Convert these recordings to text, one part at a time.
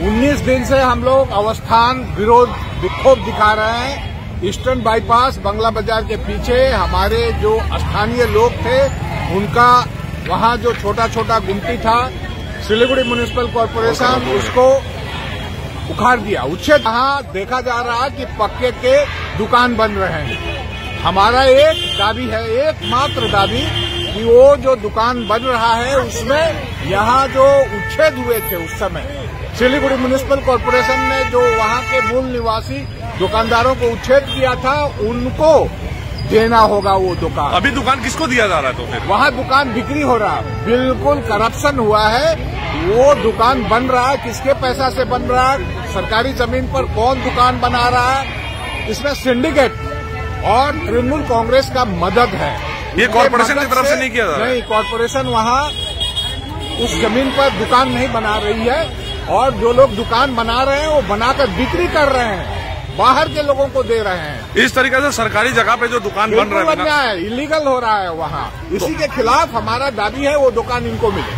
19 दिन से हम लोग अवस्थान विरोध विक्षोभ दिखा रहे हैं। ईस्टर्न बाईपास बंगला बाजार के पीछे हमारे जो स्थानीय लोग थे उनका वहां जो छोटा छोटा गुमटी था, सिलीगुड़ी म्युनिसिपल कॉर्पोरेशन उसको उखाड़ दिया, उच्छेद। वहां देखा जा रहा है कि पक्के के दुकान बन रहे हैं। हमारा एक दाबी है, एकमात्र दाबी, कि वो जो दुकान बन रहा है उसमें यहाँ जो उच्छेद हुए थे उस समय सिलीगुड़ी म्युनिसिपल कॉर्पोरेशन ने जो वहाँ के मूल निवासी दुकानदारों को उच्छेद किया था, उनको देना होगा वो दुकान। अभी दुकान किसको दिया जा रहा है? तो फिर वहाँ दुकान बिक्री हो रहा है, बिल्कुल करप्शन हुआ है। वो दुकान बन रहा है, किसके पैसा से बन रहा है, सरकारी जमीन पर कौन दुकान बना रहा है, इसमें सिंडिकेट और तृणमूल कांग्रेस का मदद है। ये कॉर्पोरेशन की तरफ से नहीं किया जा रहा है? नहीं, कॉर्पोरेशन वहाँ उस जमीन पर दुकान नहीं बना रही है, और जो लोग दुकान बना रहे हैं वो बनाकर बिक्री कर रहे हैं, बाहर के लोगों को दे रहे हैं। इस तरीके से सरकारी जगह पे जो दुकान बन रहा है इलीगल हो रहा है वहाँ। इसी के खिलाफ हमारा दाबी है वो दुकान इनको मिले।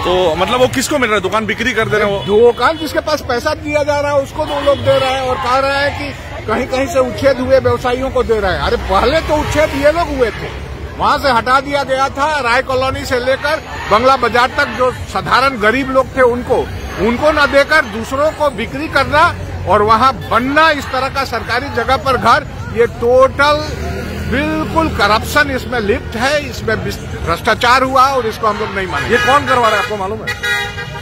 तो मतलब वो किसको मिल रहा है? दुकान बिक्री कर दे रहे हैं वो दुकान जिसके पास पैसा दिया जा रहा है उसको तो लोग दे रहे हैं, और कह रहे हैं कि कहीं कहीं से उच्छेद हुए व्यवसायियों को दे रहे हैं। अरे पहले तो उच्छेद ये लोग हुए थे, वहां से हटा दिया गया था। राय कॉलोनी से लेकर बंगला बाजार तक जो साधारण गरीब लोग थे उनको न देकर दूसरों को बिक्री करना और वहां बनना इस तरह का सरकारी जगह पर घर, ये टोटल बिल्कुल करप्शन इसमें लिप्त है, इसमें भ्रष्टाचार हुआ और इसको हम लोग नहीं मानेंगे। ये कौन करवा रहा है आपको मालूम है?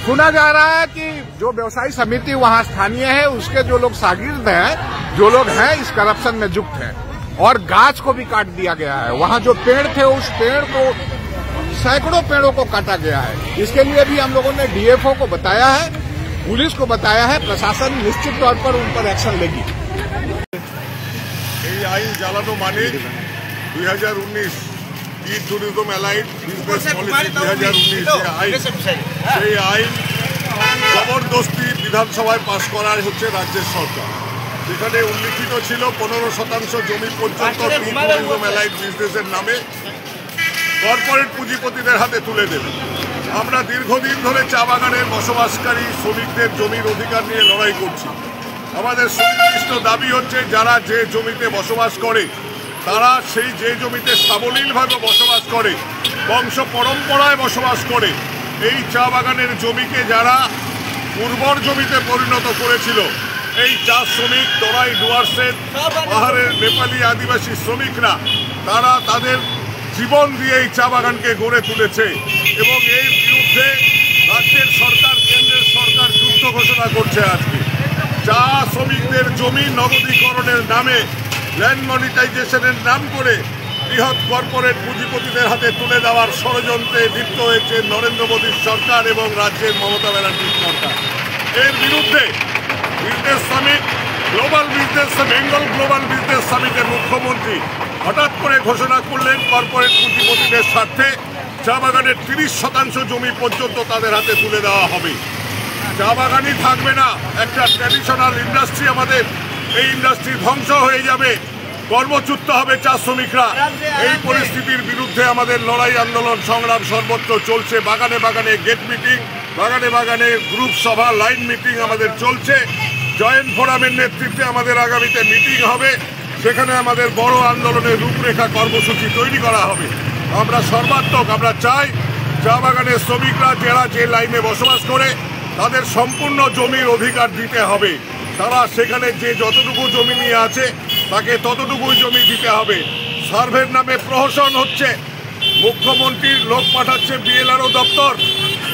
सुना जा रहा है कि जो व्यवसायी समिति वहां स्थानीय है उसके जो लोग शागिर्द हैं, जो लोग हैं इस करप्शन में युक्त हैं, और गाछ को भी काट दिया गया है। वहां जो पेड़ थे उस पेड़ को, सैकड़ों पेड़ों को काटा गया है। इसके लिए भी हम लोगों ने डीएफओ को बताया है, पुलिस को बताया है, प्रशासन निश्चित तौर पर उन पर एक्शन लेगी। এই আইন জ্বালানো মানে 2019 ই ট্যুরিজম অ্যালাইড বিজনেস পলিসি 2019 সেই আইন জবরদস্তি বিধানসভায় পাশ করার হচ্ছে রাজ্যের সরকার। যেখানে উল্লিখিত ছিল 15% জমি পর্যন্ত ই ট্যুরিজম অ্যালাইড বিজনেসের নামে কর্পোরেট পুঁজিপতিদের হাতে তুলে দেবে। আমরা দীর্ঘদিন ধরে চা বাগানের বসবাসকারী শ্রমিকদের জমির অধিকার নিয়ে লড়াই করছি। আমাদের সুনির্দিষ্ট দাবি হচ্ছে যারা যে জমিতে বসবাস করে তারা সেই যে জমিতে সাবলীলভাবে বসবাস করে, বংশ পরম্পরায় বসবাস করে, এই চা বাগানের জমিকে যারা উর্বর জমিতে পরিণত করেছিল, এই চা শ্রমিক, তরাই ডুয়ার্সের পাহাড়ের নেপালি আদিবাসী শ্রমিকরা, তারা তাদের জীবন দিয়ে এই চা বাগানকে গড়ে তুলেছে এবং এর বিরুদ্ধে রাজ্যের সরকার, কেন্দ্রের সরকার যুদ্ধ ঘোষণা করছে। আজকে চা শ্রমিকদের জমি নগদীকরণের নামে, ল্যান্ড মনিটাইজেশনের নাম করে বৃহৎ কর্পোরেট পুঁজিপতিদের হাতে তুলে দেওয়ার ষড়যন্ত্রে লিপ্ত হয়েছে নরেন্দ্র মোদীর সরকার এবং রাজ্যের মমতা ব্যানার্জির সরকার। এর বিরুদ্ধে business summit, Bengal global business সামিটের মুখ্যমন্ত্রী হঠাৎ করে ঘোষণা করলেন কর্পোরেট পুঁজিপতিদের স্বার্থে চা বাগানের 30% জমি পর্যন্ত তাদের হাতে তুলে দেওয়া হবে। চা বাগানই থাকবে না, একটা ট্র্যাডিশনাল ইন্ডাস্ট্রি আমাদের, এই ইন্ডাস্ট্রি ধ্বংস হয়ে যাবে, কর্মচ্যুত হবে চা শ্রমিকরা। এই পরিস্থিতির বিরুদ্ধে আমাদের লড়াই, আন্দোলন, সংগ্রাম সর্বত্র চলছে। বাগানে বাগানে গেট মিটিং, বাগানে বাগানে গ্রুপ সভা, লাইন মিটিং আমাদের চলছে। জয়েন্ট ফোরামের নেতৃত্বে আমাদের আগামীতে মিটিং হবে, সেখানে আমাদের বড় আন্দোলনের রূপরেখা কর্মসূচি তৈরি করা হবে। আমরা সর্বাত্মক, আমরা চাই চা বাগানের শ্রমিকরা যারা যে লাইনে বসবাস করে তাদের সম্পূর্ণ জমির অধিকার দিতে হবে। তারা সেখানে যে যতটুকু জমি নিয়ে আছে তাকে ততটুকুই জমি দিতে হবে। সার্ভের নামে প্রহসন হচ্ছে, মুখ্যমন্ত্রীর লোক পাঠাচ্ছে বিএলআরও দপ্তর,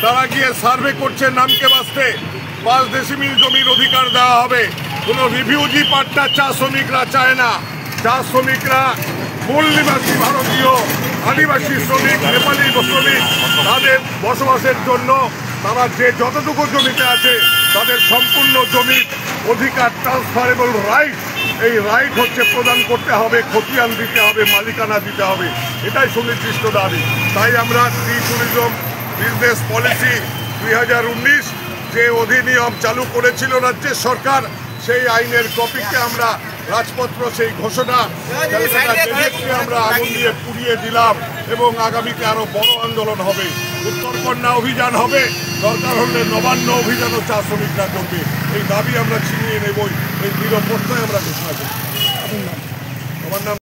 তারা গিয়ে সার্ভে করছে নামকে বাঁচতে। 5 ডেসিমিল জমির অধিকার দেওয়া হবে। কোনো রিভিউজি পাট্টা চা শ্রমিকরা চায় না। চা শ্রমিকরা মূল নিবাসী ভারতীয় আদিবাসী শ্রমিক, নেপালি শ্রমিক, তাদের বসবাসের জন্য তারা যে যতটুকু জমিতে আছে তাদের সম্পূর্ণ জমির অধিকার, ট্রান্সফারেবল রাইট, এই রাইট হচ্ছে প্রদান করতে হবে, খতিয়ান দিতে হবে, মালিকানা দিতে হবে। এটাই সুনির্দিষ্ট দাবি। তাই আমরা ই ট্যুরিজম বিজনেস পলিসি 2019 যে অধিনিয়ম চালু করেছিল রাজ্যের সরকার, সেই আইনের কপিকে আমরা রাজপত্র, সেই ঘোষণা আমরা আগুন দিয়ে পুড়িয়ে দিলাম। এবং আগামীতে আরো বড় আন্দোলন হবে, উত্তরকন্যা অভিযান হবে, দরকার হলে নবান্ন অভিযানও চা শ্রমিকরা করবে। এই দাবি আমরা ছিনিয়ে নেবই, এই দৃঢ় প্রত্যয় আমরা ঘোষণা করি। আমার নাম